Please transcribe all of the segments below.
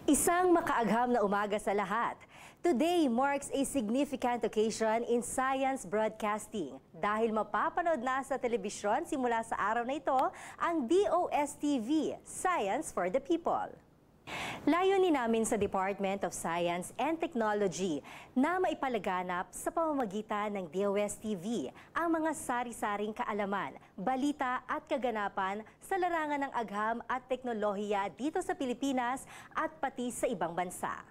Isang makaagham na umaga sa lahat. Today marks a significant occasion in science broadcasting dahil mapapanood na sa telebisyon simula sa araw na ito ang DOSTv, Science for the People. Layunin namin sa Department of Science and Technology na maipalaganap sa pamamagitan ng DOSTv ang mga sari-saring kaalaman, balita at kaganapan sa larangan ng agham at teknolohiya dito sa Pilipinas at pati sa ibang bansa.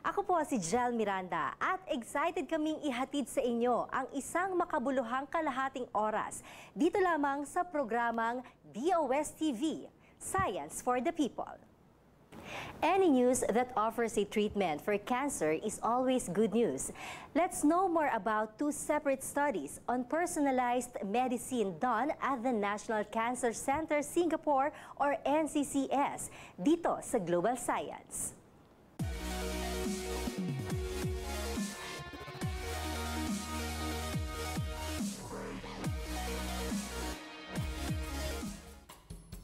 Ako po si Jel Miranda at excited kaming ihatid sa inyo ang isang makabuluhang kalahating oras dito lamang sa programang DOSTv, Science for the People. Any news that offers a treatment for cancer is always good news. Let's know more about two separate studies on personalized medicine done at the National Cancer Center Singapore or NCCS dito sa Global Science.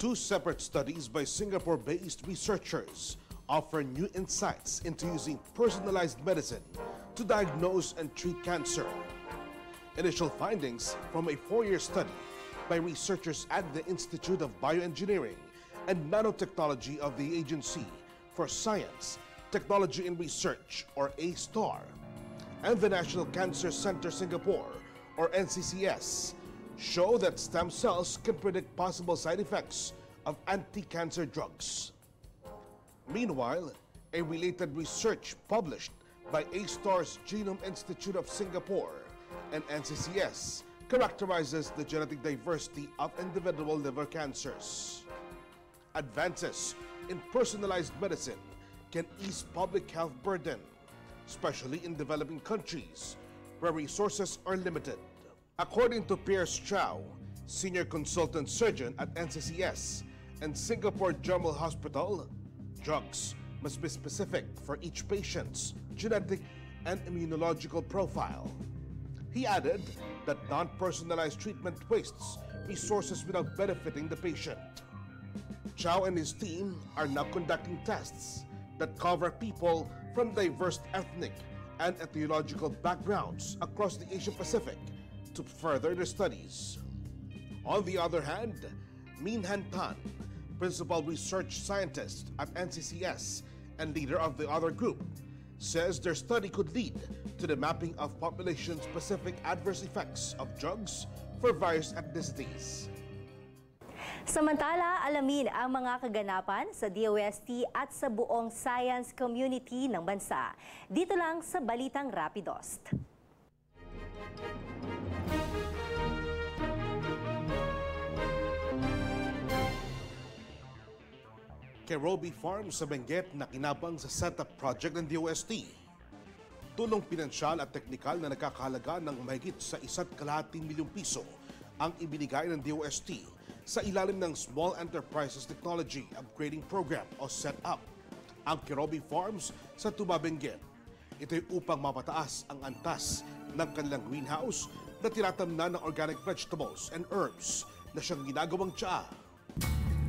Two separate studies by Singapore-based researchers offer new insights into using personalized medicine to diagnose and treat cancer. Initial findings from a 4-year study by researchers at the Institute of Bioengineering and Nanotechnology of the Agency for Science, Technology and Research, or ASTAR, and the National Cancer Center Singapore, or NCCS, show that stem cells can predict possible side effects of anti-cancer drugs. Meanwhile, a related research published by ASTAR's Genome Institute of Singapore and NCCS characterizes the genetic diversity of individual liver cancers. Advances in personalized medicine can ease public health burden, especially in developing countries where resources are limited. According to Piers Chow, Senior Consultant Surgeon at NCCS and Singapore General Hospital, drugs must be specific for each patient's genetic and immunological profile. He added that non-personalized treatment wastes resources without benefiting the patient. Chow and his team are now conducting tests that cover people from diverse ethnic and ethnological backgrounds across the Asia-Pacific to further their studies. On the other hand, Min Han Tan, principal research scientist at NCCS and leader of the other group, says their study could lead to the mapping of population-specific adverse effects of drugs for various ethnicities. Samantala, alamin ang mga kaganapan sa DOST at sa buong science community ng bansa. Dito lang sa Balitang Rapidost. Kerobi Farm sa Benguet na kinabang sa setup project ng DOST. Tulong pinansyal at teknikal na nagkakahalaga ng mahigit sa 1.5 milyong piso ang ibinigay ng DOST sa ilalim ng Small Enterprises Technology Upgrading Program o SETUP ang Kerobi Farms sa Tuba, Benguet. Ito'y upang mapataas ang antas ng kanilang greenhouse na tinatamnan ng organic vegetables and herbs na siyang ginagawang tsaa.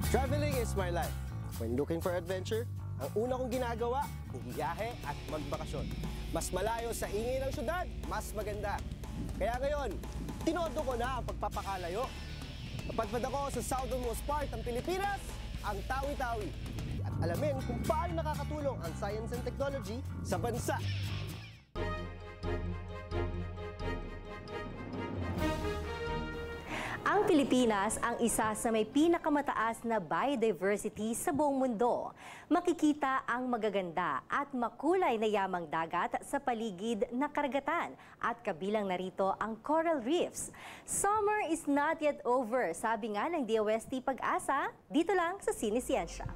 Traveling is my life. When looking for adventure, ang una kong ginagawa, bumiyahe at magbakasyon. Mas malayo sa ingay ng syudad, mas maganda. Kaya ngayon, tinodo ko na ang pagpapakalayo. Napadpad ako sa southernmost part ng Pilipinas, ang Tawi-Tawi. At alamin kung paano nakakatulong ang science and technology sa bansa. Ang Ang Pilipinas ang isa sa may pinakamataas na biodiversity sa buong mundo. Makikita ang magaganda at makulay na yamang dagat sa paligid na karagatan at kabilang narito ang coral reefs. Summer is not yet over, sabi nga ng DOST Pag-asa, dito lang sa SineSiyensya.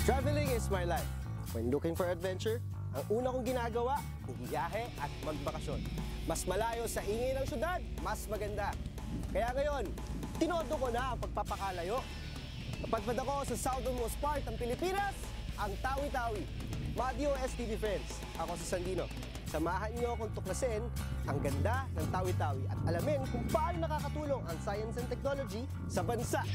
Traveling is my life. When looking for adventure, ang una kong ginagawa, bumiyahe at magbakasyon. Mas malayo sa ingay ng syudad, mas maganda. Kaya ngayon, tinodo ko na ang pagpapakalayo. Napadpad ako sa southernmost part ng Pilipinas, ang Tawi-Tawi. Mga DOSTv friends, ako si Sandino. Samahan niyo akong tuklasin ang ganda ng Tawi-Tawi at alamin kung paano nakakatulong ang science and technology sa bansa.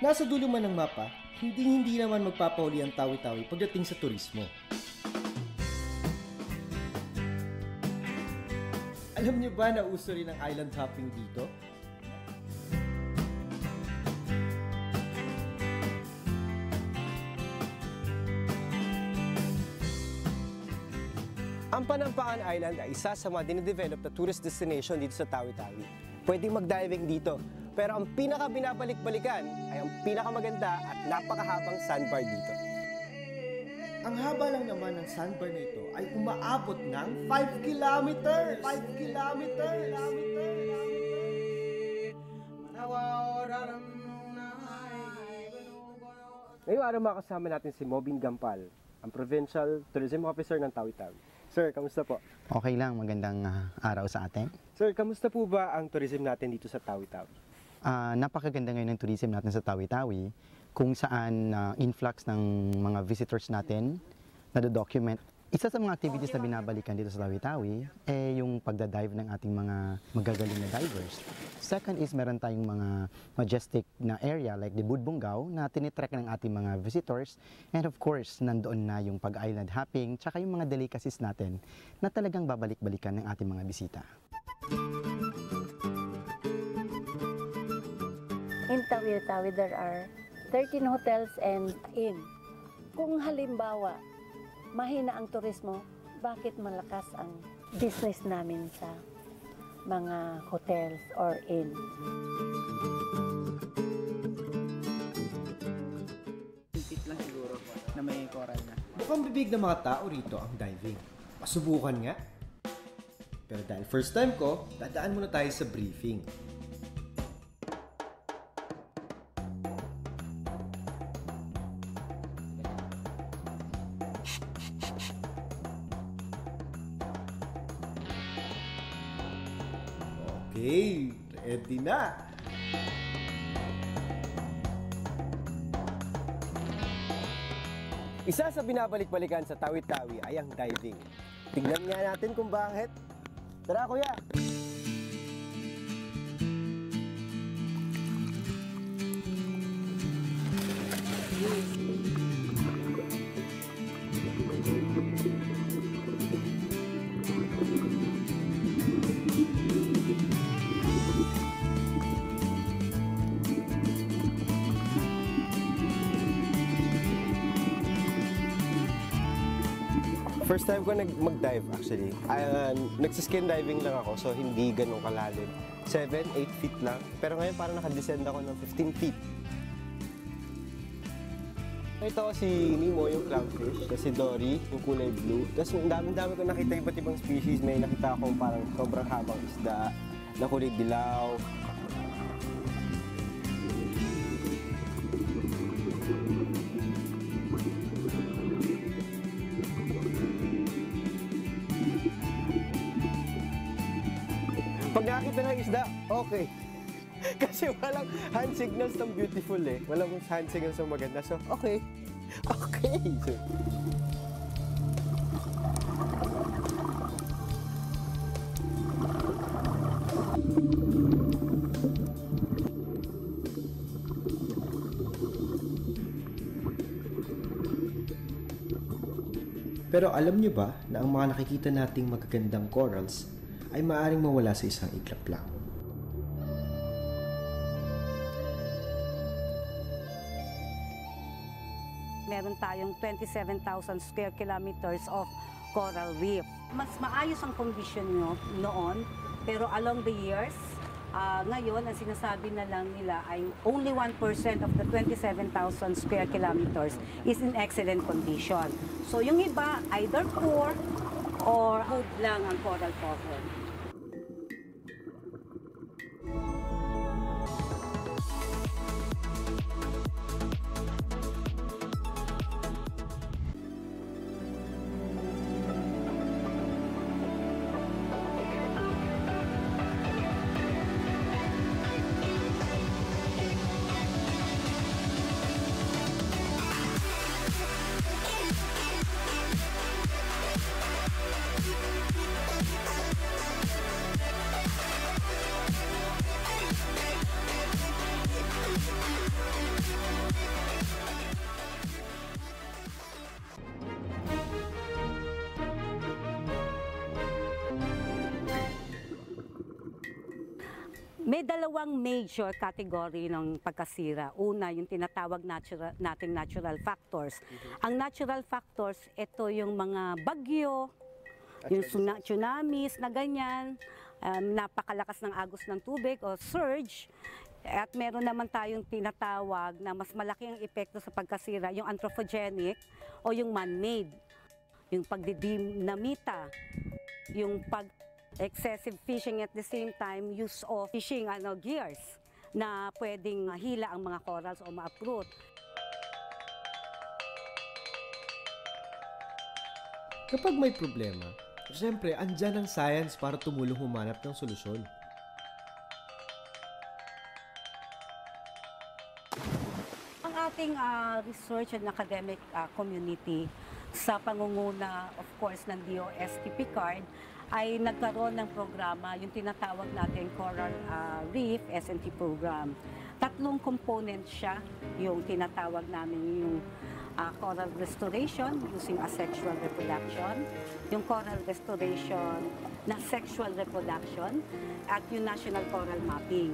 Nasa dulo man ng mapa, hindi naman magpapauli ang Tawi-Tawi pagdating sa turismo. Alam niyo ba na uso rin ang island hopping dito? Ang Panampangan Island ay isa sa mga dinidevelop na tourist destination dito sa Tawi-Tawi. Pwedeng mag-diving dito, pero ang pinaka-binabalik-balikan ay ang pinakamaganda at napakahabang sandbar dito. Ang haba lang naman ng sandbar na ito ay umaabot ng 5 kilometers! 5 kilometers! Ngayong araw makasama natin si Mobing Gampal, ang Provincial Tourism Officer ng Tawi-Tawi. Sir, kamusta po? Okay lang, magandang araw sa atin. Sir, kamusta po ba ang tourism natin dito sa Tawi-Tawi? Napakaganda ngayon ng tourism natin sa Tawi-Tawi, kung saan influx ng mga visitors natin na document. Isa sa mga activities na binabalikan dito sa Tawi-Tawi ay yung pagdadive ng ating mga magagaling na divers. Second is meron tayong mga majestic na area like the Budbungaw na tinitrek ng ating mga visitors. And of course, nandoon na yung pag-island hopping tsaka yung mga delicacies natin na talagang babalik-balikan ng ating mga bisita. In Tawi-Tawi, there are 13 hotels and inn. Kung halimbawa, mahina ang turismo, bakit malakas ang business namin sa mga hotels or inn? Tip lang siguro na may coral na. Mukhang bibig ng mga tao rito ang diving. Masubukan nga. Pero dahil first time ko, dadaan muna tayo sa briefing. Okay, ready na! Isa sa binabalik-balikan sa Tawi-Tawi ay ang diving. Tingnan nga natin kung bakit. Tara, kuya! First time ko mag-dive actually. Nagsiskin diving lang ako so hindi ganun kalalim. 7, 8 feet lang. Pero ngayon parang nakadescend ako ng 15 feet. Ito si Nemo, yung clownfish. Si Dory, yung kulay blue. Tapos ang dami-dami ko nakita iba't ibang species. May nakita akong parang sobrang habang isda na kulay dilaw. Pag nakakita ng isda, okay. Kasi walang hand signals ng beautiful eh. Walang hand signals ng maganda. So, okay. Okay. So, Pero alam niyo ba na ang mga nakikita nating magagandang corals ay maaaring mawala sa isang iglap lang? Meron tayong 27,000 square kilometers of coral reef. Mas maayos ang condition noon, pero along the years, ngayon, ang sinasabi na lang nila ay only 1% of the 27,000 square kilometers is in excellent condition. So yung iba, either poor or good lang ang coral cover. May dalawang major category ng pagkasira. Una, yung tinatawag nating natural factors. Ang natural factors, ito yung mga bagyo, yung tsunamis na ganyan, napakalakas ng agos ng tubig o surge. At meron naman tayong tinatawag na mas malaki ang epekto sa pagkasira, yung anthropogenic o yung man-made. Yung pagdidinamita, yung excessive fishing at the same time use of fishing gears na pwedeng hila ang mga corals o ma-uproot. Kapag may problema, siyempre andyan ang science para tumulong humanap ng solusyon. Ang ating research and academic community sa pangunguna of course ng DOSTv card ay nagkaroon ng programa, yung tinatawag natin Coral Reef S&T program. Tatlong component siya, yung tinatawag namin yung coral restoration using asexual reproduction, yung coral restoration na sexual reproduction, at yung national coral mapping.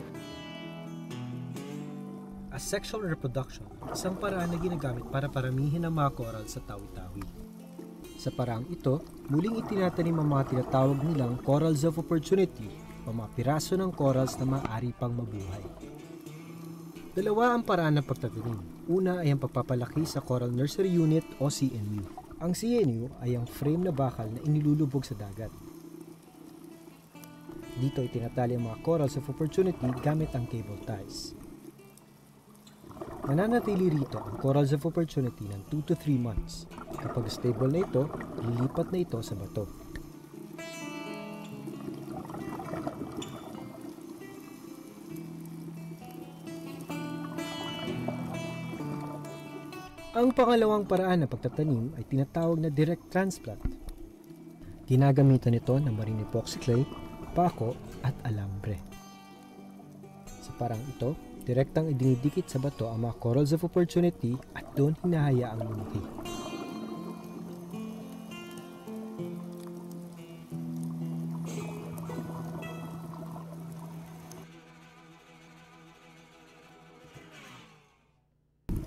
Asexual reproduction, isang paraan na ginagamit para paramihin ang mga coral sa tawi-tawi. Sa paraang ito, muling itinatanim ang mga tinatawag nilang corals of opportunity o mga piraso ng corals na maaari pang mabuhay. Dalawa ang paraan ng pagtatanim. Una ay ang pagpapalaki sa Coral Nursery Unit o CNU. Ang CNU ay ang frame na bakal na inilulubog sa dagat. Dito itinatali ang mga corals of opportunity gamit ang cable ties. Mananatili rito ang corals of opportunity ng 2 to 3 months. Kapag stable na ito, lilipat na ito sa bato. Ang pangalawang paraan ng pagtatanim ay tinatawag na direct transplant. Ginagamitan ito ng marine epoxy clay, pako at alambre. Sa parang ito, direktang idinidikit sa bato ang mga corals of opportunity at doon hinahayaang lumaki.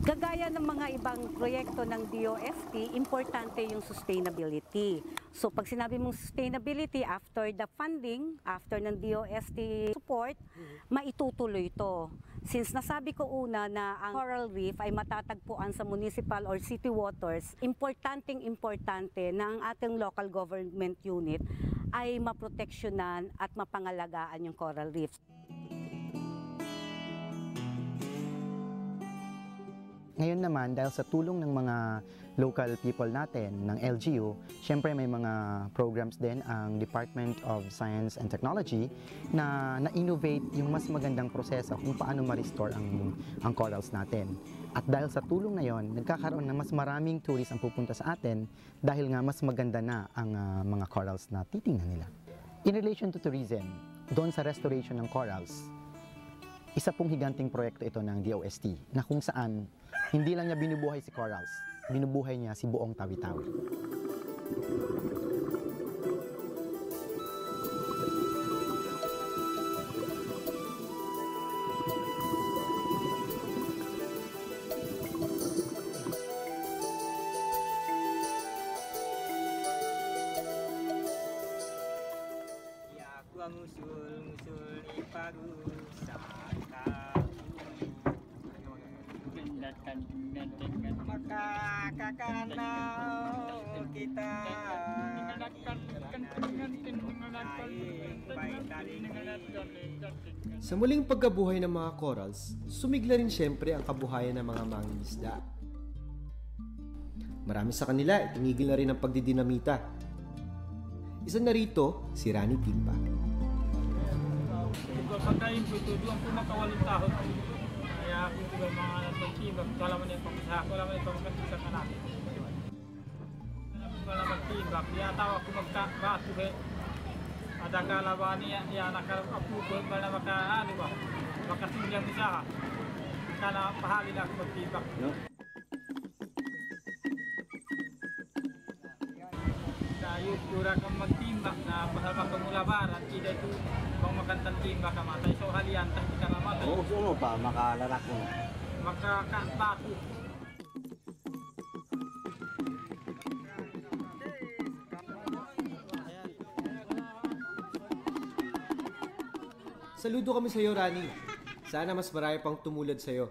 Kagaya ng mga ibang proyekto ng DOST, importante yung sustainability. So pag sinabi mong sustainability, after the funding, after ng DOST support, maitutuloy ito. Since nasabi ko una na ang coral reef ay matatagpuan sa municipal or city waters, importante na ang ating local government unit ay maproteksyonan at mapangalagaan yung coral reefs. Ngayon naman, dahil sa tulong ng mga local people natin, ng LGU, syempre may mga programs din ang Department of Science and Technology na na-innovate yung mas magandang proseso kung paano ma-restore ang corals natin. At dahil sa tulong na yon, nagkakaroon ng mas maraming tourists ang pupunta sa atin dahil nga mas maganda na ang mga corals na titingnan nila. In relation to tourism, doon sa restoration ng corals, isa pong higanting proyekto ito ng DOST na kung saan hindi lang niya binubuhay si corals, binubuhay niya si buong Tawi-Tawi. Aku ang ngusul-ngusul iparu sata. Maka kakanaw kita Sa muling pagkabuhay ng mga corals, sumigla rin siyempre ang kabuhayan ng mga mangingisda. Marami sa kanila itinigil na rin ang pagdidinamita. Isa na rito, si Rani Timba. Pagkain po ito, doon po makawalong tahon. Kaya ako ito mga nagtibag, wala man yung pangisa, wala man yung pangisa ka natin. Wala magtibag, kaya tawag ko magkabato eh. At ang kalaban niya nakarapupo, wala makaano ba? Makasingyang isa ka. Kala pahali na ako magtibag. Yung kurang kang magtimbak na pasal makamulabaran, tidak itu bang makantang timbak ka matay. So halian tayo kita ka matay. Oo, gusto mo pa, makalarak mo. Makakabatu. Saludo kami sa iyo, Rani. Sana mas marami pang tumulad sa iyo.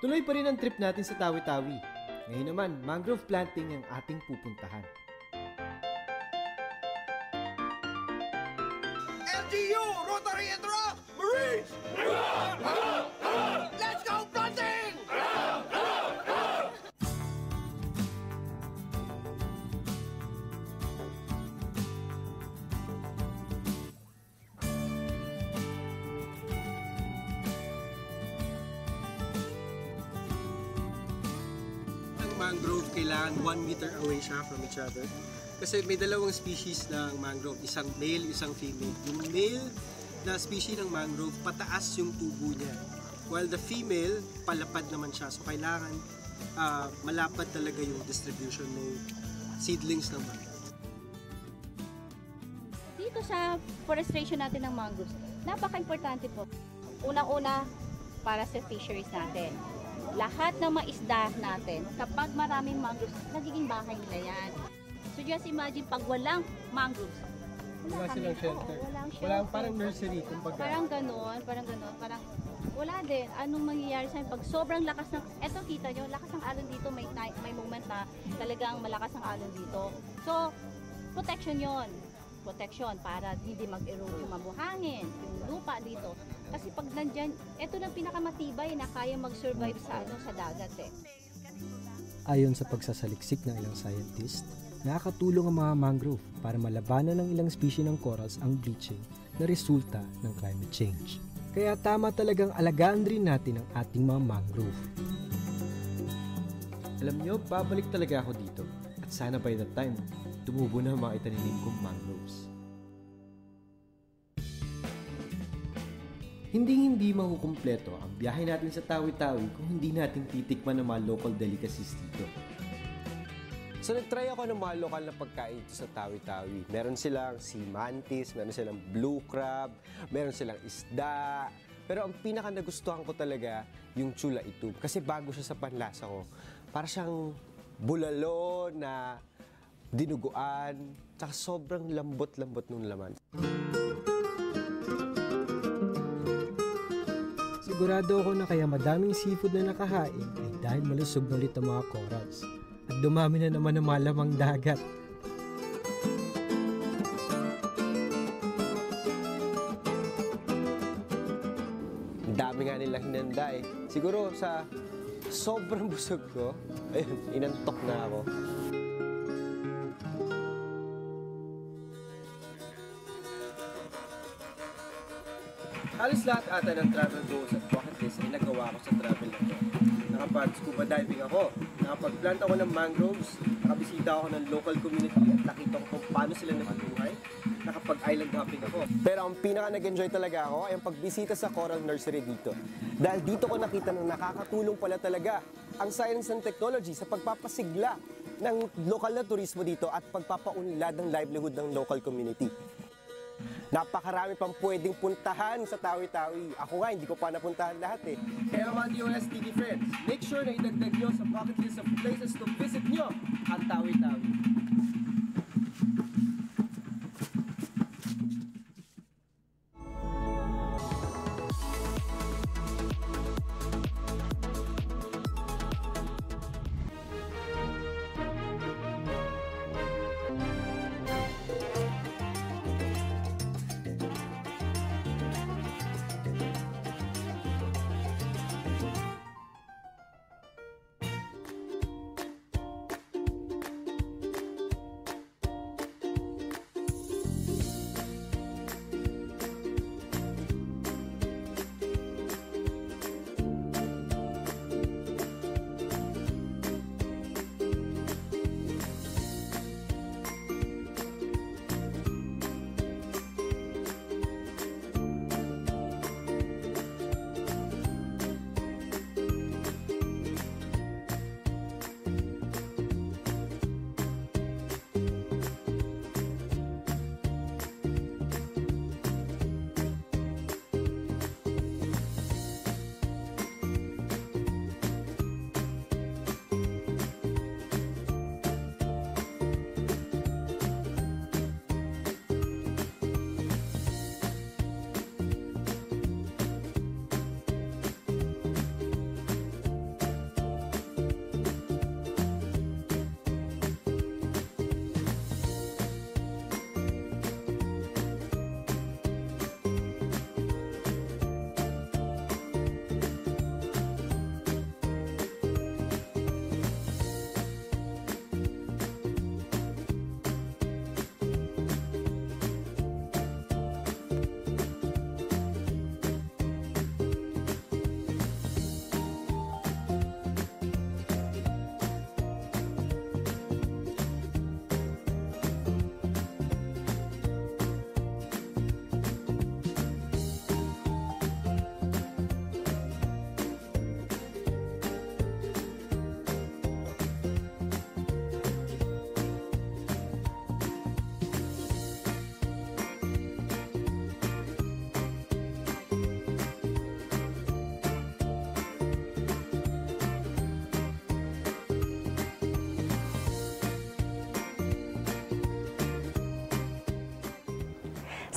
Tuloy pa rin ang trip natin sa Tawi-Tawi. Ngayon naman, mangrove planting ang ating pupuntahan. LGU, Rotary and Rock, Marines! Let's go planting! Mangrove, kailangan 1 meter away siya from each other. Kasi may dalawang species ng mangrove, isang male, isang female. Yung male na species ng mangrove, pataas yung tubo niya. While the female, palapad naman siya. So kailangan malapad talaga yung distribution ng seedlings ng mangrove. Dito sa forestation natin ng mangroves, napaka-importante po. Unang-una, para sa fisheries natin. Lahat ng mga isda natin, kapag maraming mangroves, nagiging bahay nila yan. So just imagine, pag walang mangroves, Wala silang shelter. Walang parang nursery, kumbaga. Parang ganon, parang wala din. Anong mangyayari sa amin? Pag sobrang lakas ng, eto kita nyo, lakas ng alon dito, may moment na talagang malakas ang alon dito. So, protection yon. Protection para hindi mag-erode yung mabuhangin, yung lupa dito. Kasi pag nandyan, ito lang pinakamatibay na kaya mag-survive sa dagat eh. Ayon sa pagsasaliksik ng ilang scientist, nakakatulong ang mga mangrove para malabanan ng ilang species ng corals ang bleaching na resulta ng climate change. Kaya tama talagang alagaan rin natin ang ating mga mangrove. Alam nyo, babalik talaga ako dito. At sana by that time, tumubo na ang mga itaninim kong mangroves. Hindi makukumpleto ang biyahe natin sa Tawi-Tawi kung hindi natin titikman ng mga local delicacies dito. So nagtry ako ng mga lokal na pagkain dito sa Tawi-Tawi. Meron silang sea mantis, meron silang blue crab, meron silang isda. Pero ang pinaka nagustuhan ko talaga yung chula itube kasi bago siya sa panlasa ko. Para siyang bulalo na dinuguan, tsaka sobrang lambot-lambot nung laman. Sigurado ako na kaya madaming seafood na nakahain ay dahil malusog na ulit ang mga corals. At dumami na naman ang malamang dagat. Ang dami nga nilang hinanda eh. Siguro sa sobrang busog ko, ayun, inantok na ako. Halos lahat ata ng travel goals at bucket list ay nagawa ko sa travel na to. Nakapag-scuba diving ako, nakapag-plant ako ng mangroves, nakabisita ako ng local community at nakita ko kung paano sila nabubuhay, nakapag-island hopping ako. Pero ang pinaka nag-enjoy talaga ako ay ang pagbisita sa coral nursery dito. Dahil dito ko nakita na nakakatulong pala talaga ang science and technology sa pagpapasigla ng lokal na turismo dito at pagpapaunlad ng livelihood ng local community. Napakarami pang pwedeng puntahan sa Tawi-Tawi. Ako nga, hindi ko pa napuntahan lahat eh. Kaya mga DOSTv friends, make sure na idagdag nyo sa bucket list of places to visit nyo ang Tawi-Tawi.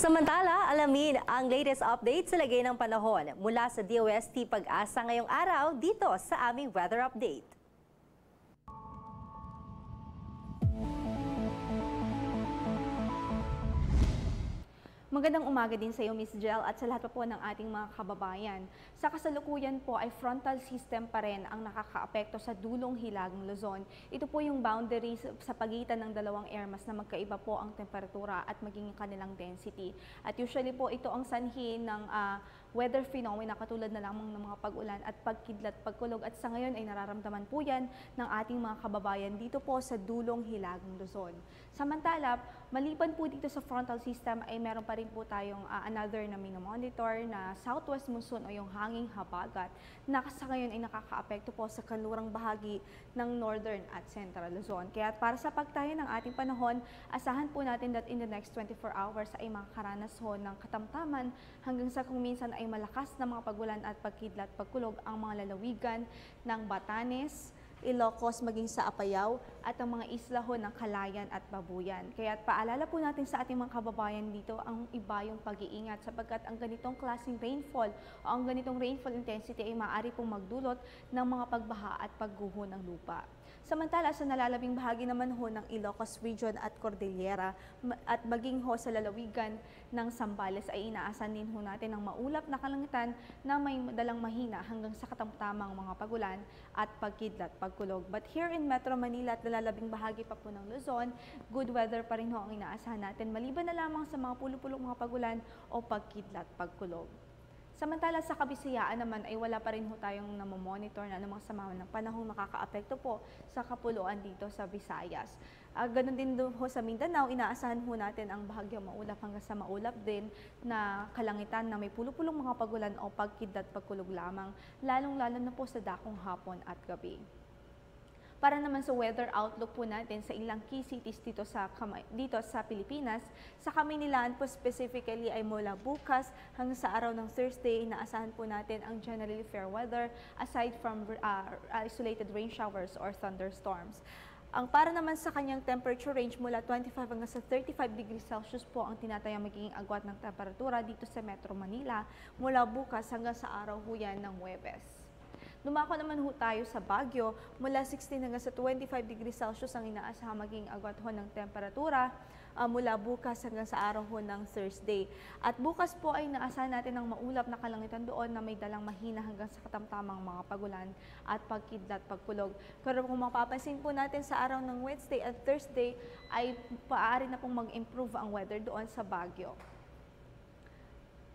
Samantala, alamin ang latest update sa lagay ng panahon mula sa DOST Pag-asa ngayong araw dito sa aming weather update. Magandang umaga din sa iyo, Miss Jel, at sa lahat pa po ng ating mga kababayan. Sa kasalukuyan po ay frontal system pa rin ang nakakaapekto sa dulong hilagang Luzon. Ito po yung boundary sa pagitan ng dalawang air mass na magkaiba po ang temperatura at maging kanilang density. At usually po ito ang sanhi ng weather phenomena katulad na lamang ng mga pag-ulan at pagkidlat, pagkulog. At sa ngayon ay nararamdaman po yan ng ating mga kababayan dito po sa dulong hilagang Luzon. Samantala, maliban po dito sa frontal system ay meron pa rin po tayong another na minomonitor na southwest monsoon o yung hanging habagat na sa ngayon ay nakakaapekto po sa kanlurang bahagi ng northern at central Luzon. Kaya para sa pagtayo ng ating panahon, asahan po natin that in the next 24 hours ay makakaranas ho ng katamtaman hanggang sa kung minsan ay malakas na mga pagulan at pagkidlat, pagkulog ang mga lalawigan ng Batanes, Ilocos, maging sa Apayao at ang mga isla ho ng Calayan at Babuyan. Kaya paalala po natin sa ating mga kababayan dito ang iba yung pag-iingat sapagkat ang ganitong klaseng rainfall o ang ganitong rainfall intensity ay maaari pong magdulot ng mga pagbaha at pagguho ng lupa. Samantala, sa nalalabing bahagi naman ho ng Ilocos Region at Cordillera at maging ho sa lalawigan ng Zambales ay inaasahan din ho natin ang maulap na kalangitan na may dalang mahina hanggang sa katamtamang mga pagulan at pagkidlat, pagkulog. But here in Metro Manila at nalalabing bahagi pa po ng Luzon, good weather pa rin ho ang inaasahan natin maliban na lamang sa mga pulupulong mga pagulan o pagkidlat, pagkulog. Samantala sa Kabisayaan naman ay wala pa rin ho tayong namomonitor na anumang sama ng panahon makakaapekto po sa kapuluan dito sa Visayas. Ganon din doon ho sa Mindanao, inaasahan ho natin ang bahagyang maulap hanggang sa maulap din na kalangitan na may pulupulong mga pagulan o pagkidlat, pagkulog lamang, lalong-lalo na po sa dakong hapon at gabi. Para naman sa weather outlook po natin sa ilang key cities dito sa Pilipinas, sa Kamaynilaan po specifically ay mula bukas hanggang sa araw ng Thursday, inaasahan po natin ang generally fair weather aside from isolated rain showers or thunderstorms. Ang para naman sa kanyang temperature range mula 25 hanggang sa 35 degrees Celsius po ang tinatayang magiging agwat ng temperatura dito sa Metro Manila mula bukas hanggang sa araw ho yan ng Huwebes. Dumako naman ho tayo sa Baguio, mula 16 hanggang sa 25 degrees Celsius ang inaasahang maging agwat ho ng temperatura mula bukas hanggang sa araw ho ng Thursday. At bukas po ay inaasahan natin ang maulap na kalangitan doon na may dalang mahina hanggang sa katamtamang mga pagulan at pagkidlat, pagkulog. Pero kung mapapansin po natin sa araw ng Wednesday at Thursday ay maaari na pong mag-improve ang weather doon sa Baguio.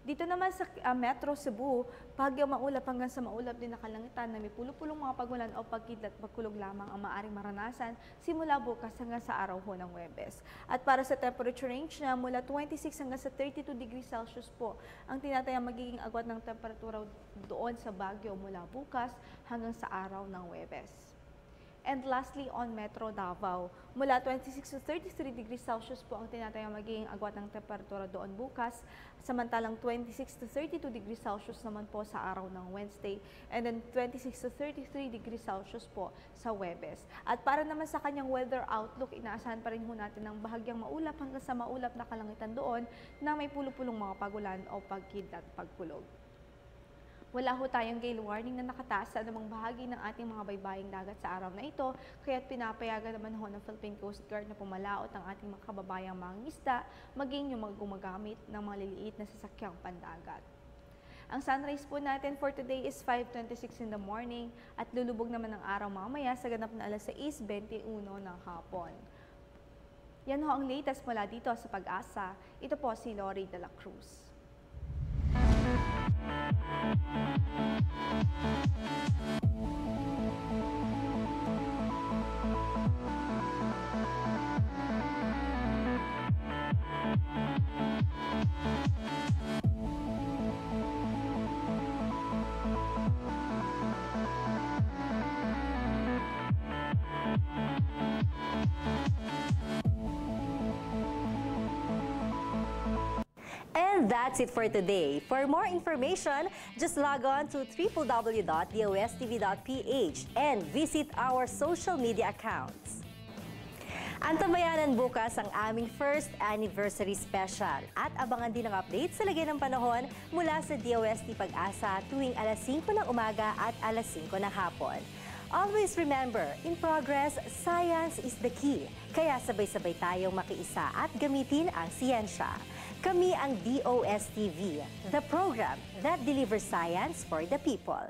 Dito naman sa Metro Cebu, bahagyang maulap hanggang sa maulap din na kalangitan na may pulupulong mga pagulan o pagkidlat, pagkulog lamang ang maaaring maranasan simula bukas hanggang sa araw ho ng Huwebes. At para sa temperature range na mula 26 hanggang sa 32 degrees Celsius po ang tinatayang magiging agwat ng temperatura doon sa Baguio mula bukas hanggang sa araw ng Huwebes. And lastly, on Metro Davao, mula 26 to 33 degrees Celsius po ang tinatayang magiging agwat ng temperatura doon bukas, samantalang 26 to 32 degrees Celsius naman po sa araw ng Wednesday, and then 26 to 33 degrees Celsius po sa Huwebes. At para naman sa kanyang weather outlook, inaasahan pa rin ho natin ng bahagyang maulap hanggang sa maulap na kalangitan doon na may pulupulong mga pagulan o pagkidlat, pagkulog. Wala ho tayong gale warning na nakataas sa anumang bahagi ng ating mga baybaying dagat sa araw na ito, kaya't pinapayagan naman ho ng Philippine Coast Guard na pumalaot ang ating mga kababayang mangingisda, maging yung mga gumagamit ng mga liliit na sasakyang pandagat. Ang sunrise po natin for today is 5:26 in the morning at lulubog naman ang araw mamaya sa ganap na alas 6:21 ng hapon. Yan ho ang latest mula dito sa Pag-asa. Ito po si Lori de la Cruz. And that's it for today. For more information, just log on to www.dostv.ph and visit our social media accounts. Antabayanan bukas ang aming first anniversary special at abangan din ang update sa lagay ng panahon mula sa DOST Pag-asa tuwing alas 5 ng umaga at alas 5 ng hapon. Always remember, in progress, science is the key. Kaya sabay-sabay tayong makiisa at gamitin ang siyensya. Kami ang DOSTv, the program that delivers science for the people.